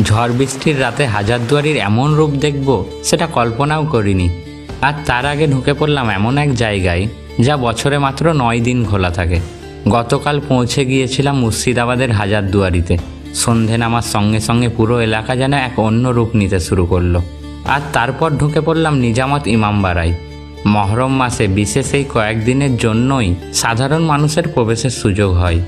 ঝড় বৃষ্টির রাতে হাজারদুয়ারির এমন রূপ দেখব সেটা কল্পনাও করিনি। আর তার আগে ঢুকে পড়লাম এমন এক জায়গায় যা বছরে মাত্র 9 দিন খোলা থাকে। গতকাল পৌঁছে গিয়েছিলাম মুর্শিদাবাদের হাজারদুয়ারিতে। সন্ধে নামার সঙ্গে সঙ্গে পুরো এলাকা যেন এক অন্য রূপ নিতে শুরু করলো। আর তারপর ঢুকে পড়লাম নিজামত ইমামবাড়ায়। মহরম মাসে বিশেষ এই কয়েকদিনের জন্যই সাধারণ মানুষের প্রবেশের সুযোগ হয়।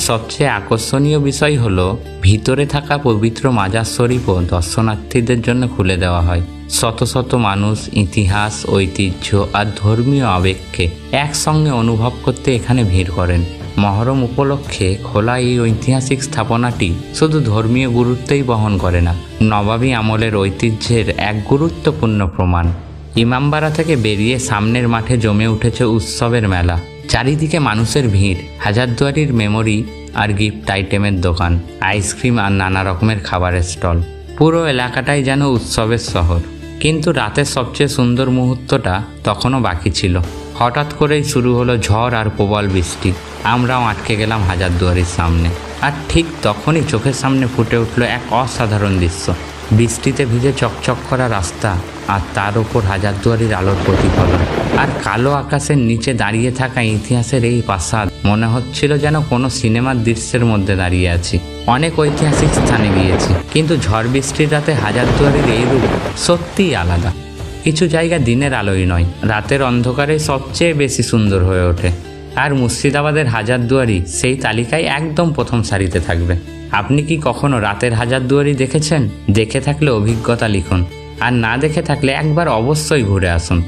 সবচেয়ে আকর্ষণীয় বিষয় হলো ভিতরে থাকা পবিত্র মাজার শরীফও দর্শনার্থীদের জন্য খুলে দেওয়া হয়। শত শত মানুষ ইতিহাস, ঐতিহ্য আর ধর্মীয় আবেগকে একসঙ্গে অনুভব করতে এখানে ভিড় করেন। মহরম উপলক্ষে খোলা এই ঐতিহাসিক স্থাপনাটি শুধু ধর্মীয় গুরুত্বই বহন করে না, নবাবী আমলের ঐতিহ্যের এক গুরুত্বপূর্ণ প্রমাণ। ইমামবাড়া থেকে বেরিয়ে সামনের মাঠে জমে উঠেছে উৎসবের মেলা। চারিদিকে মানুষের ভিড়, হাজারদুয়ারির মেমোরি আর গিফট আইটেমের দোকান, আইসক্রিম আর নানা রকমের খাবারের স্টল। পুরো এলাকাটাই যেন উৎসবের শহর। কিন্তু রাতের সবচেয়ে সুন্দর মুহূর্তটা তখনও বাকি ছিল। হঠাৎ করেই শুরু হলো ঝড় আর প্রবল বৃষ্টি। আমরাও আটকে গেলাম হাজারদুয়ারির সামনে। আর ঠিক তখনই চোখের সামনে ফুটে উঠল এক অসাধারণ দৃশ্য। বৃষ্টিতে ভিজে চকচক করা রাস্তা, আর তার ওপর হাজারদুয়ারির আলোর প্রতিফলন। আর কালো আকাশের নিচে দাঁড়িয়ে থাকা ইতিহাসের এই প্রাসাদ মনে হচ্ছিল যেন কোনো সিনেমার দৃশ্যের মধ্যে দাঁড়িয়ে আছি। অনেক ঐতিহাসিক স্থানে গিয়েছি, কিন্তু ঝড় বৃষ্টির রাতে হাজারদুয়ারির এই রূপ সত্যিই আলাদা। কিছু জায়গা দিনের আলোয় নয়, রাতের অন্ধকারে সবচেয়ে বেশি সুন্দর হয়ে ওঠে। আর মুর্শিদাবাদের হাজারদুয়ারি সেই তালিকায় একদম প্রথম সারিতে থাকবে। আপনি কি কখনো রাতের হাজারদুয়ারি দেখেছেন? দেখে থাকলে অভিজ্ঞতা লিখুন, আর না দেখে থাকলে একবার অবশ্যই ঘুরে আসুন।